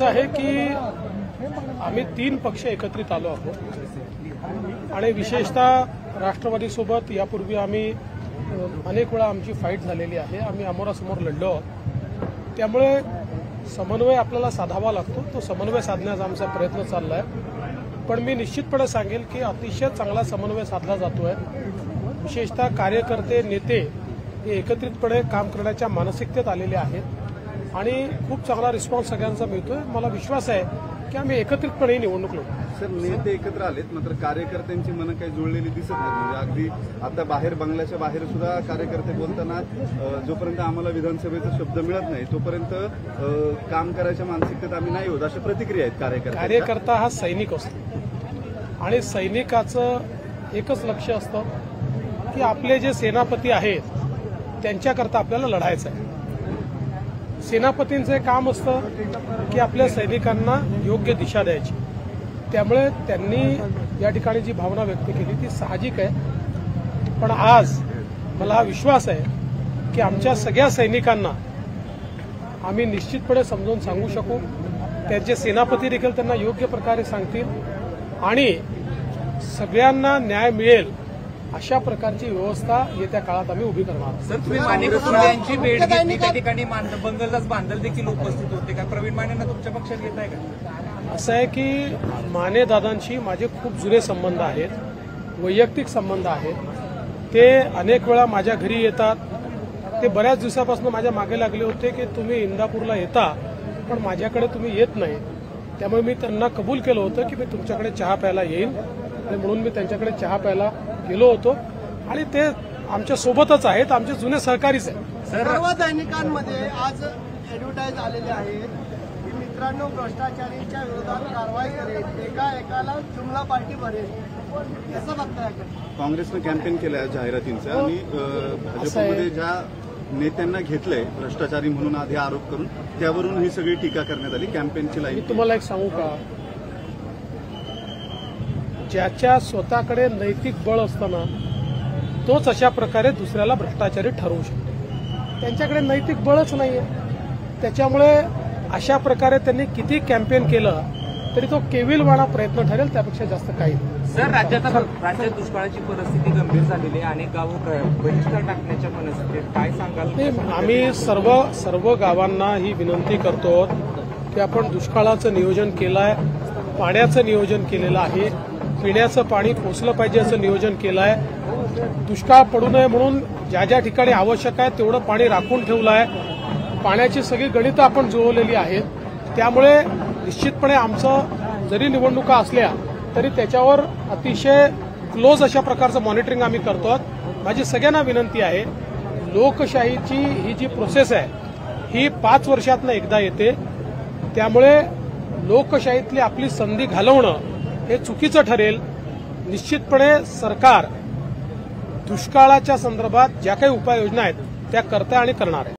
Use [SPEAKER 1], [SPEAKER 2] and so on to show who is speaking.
[SPEAKER 1] असं आहे की आम्ही 3 पक्ष एकत्रित आलो आहोत आणि विशेषतः राष्ट्रवादीसोबत यापूर्वी आम्ही अनेक वेळा आमची फाईट झालेली आहे. आम्ही अमोरासमोर लढलो आहोत. त्यामुळे समन्वय आपल्याला साधावा लागतो. तो समन्वय साधण्याचा आमचा प्रयत्न चालला आहे. पण मी निश्चितपणे सांगेल की अतिशय चांगला समन्वय साधला जातोय. विशेषतः कार्यकर्ते नेते हे एकत्रितपणे काम करण्याच्या मानसिकतेत आलेले आहेत आणि खूप चांगला रिस्पॉन्स सगळ्यांचा मिळतोय. मला विश्वास आहे की आम्ही एकत्रितपणे निवडणूक लढू.
[SPEAKER 2] सर, नेते एकत्र आलेत मात्र कार्यकर्त्यांची मनं काही जुळलेली दिसत नाहीत. म्हणजे अगदी आता बाहेर बंगल्याच्या बाहेर सुद्धा कार्यकर्ते बोलताना जोपर्यंत आम्हाला विधानसभेचा शब्द मिळत नाही तोपर्यंत काम करायच्या मानसिकतेत आम्ही नाही होत, अशा प्रतिक्रिया आहेत
[SPEAKER 1] कार्यकर्ता हा सैनिक असतो आणि सैनिकाचं एकच लक्ष असतं की आपले जे सेनापती आहेत त्यांच्याकरता आपल्याला लढायचं आहे. सेनापतींचं काम असतं की आपल्या सैनिकांना योग्य दिशा द्यायची. त्यामुळे त्यांनी या ठिकाणी जी भावना व्यक्त केली ती साहजिक आहे. पण आज मला हा विश्वास आहे की आमच्या सगळ्या सैनिकांना आम्ही निश्चितपणे समजावून सांगू शकू. त्यांचे सेनापती देखील त्यांना योग्य प्रकारे सांगतील आणि सगळ्यांना न्याय मिळेल अशा प्रकारची व्यवस्था येत्या काळात आम्ही उभी करणार.
[SPEAKER 3] सर, तुम्ही माने कुटुंबियांची भेट घेतली, त्या ठिकाणी बंगलदास बांधल देखील उपस्थित होते का? प्रवीण मानेंना तुमच्या पक्षात घेत आहे का?
[SPEAKER 1] असं आहे की माने दादांशी माझे खूप जुने संबंध आहेत, वैयक्तिक संबंध आहेत. ते अनेक वेळा माझ्या घरी येतात. ते बऱ्याच दिवसापासून माझ्या मागे लागले होते की तुम्ही इंदापूरला येता पण माझ्याकडे तुम्ही येत नाही. त्यामुळे मी त्यांना कबूल केलं होतं की मी तुमच्याकडे चहा प्यायला येईन आणि म्हणून मी त्यांच्याकडे चहा प्यायला गेलो होतो आणि ते आमच्या सोबतच आहेत, आमचे जुने सहकारीच आहेत.
[SPEAKER 4] सर्व दैनिकांमध्ये आज ऍडव्हर्टाईज आलेले आहेत की मित्रांनो भ्रष्टाचारीच्या विरोधात कारवाई करेल, एकाला जुमला पार्टी भरेल. कसं बघताय?
[SPEAKER 2] काँग्रेसनं कॅम्पेन केलं जाहिरातींचं आणि भाजपमध्ये ज्या नेत्यांना घेतलंय भ्रष्टाचारी म्हणून आधी आरोप करून त्यावरून ही सगळी टीका करण्यात आली. कॅम्पेनची लाईन
[SPEAKER 1] मी तुम्हाला एक सांगू का, ज्याच्या स्वतःकडे नैतिक बळ असताना तोच अशा प्रकारे दुसऱ्याला भ्रष्टाचारी ठरवू शकतो. त्यांच्याकडे नैतिक बळच नाहीये. त्याच्यामुळे अशा प्रकारे त्यांनी किती कॅम्पेन केलं तरी तो केविलवाणा प्रयत्न ठरेल, त्यापेक्षा जास्त काही नाही.
[SPEAKER 3] सर, राज्यात दुष्काळाची परिस्थिती गंभीर झालेली आहे. अनेक गावं बहिष्कार टाकण्याच्या मनस्थितीत, काय सांगाल?
[SPEAKER 1] आम्ही सर्व गावांना ही विनंती करतो की आपण दुष्काळाचं नियोजन केलं आहे, पाण्याचं नियोजन केलेलं आहे, पिण्याचं पाणी पोचलं पाहिजे असं नियोजन केलं आहे. दुष्काळ पडू नये म्हणून ज्या ज्या ठिकाणी आवश्यक आहे तेवढं पाणी राखून ठेवलं आहे. पाण्याची सगळी गणितं आपण जुळवलेली आहेत. त्यामुळे निश्चितपणे आमचं जरी निवडणुका असल्या तरी त्याच्यावर अतिशय क्लोज अशा प्रकारचं मॉनिटरिंग आम्ही करतो. माझी सगळ्यांना विनंती आहे, लोकशाहीची ही जी प्रोसेस आहे ही 5 वर्षातनं एकदा येते. त्यामुळे लोकशाहीतली आपली संधी घालवणं हे चुकीचं ठरेल. निश्चितपणे सरकार दुष्काळाच्या संदर्भात ज्या काही उपाययोजना आहेत त्या करते आणि करणार आहे.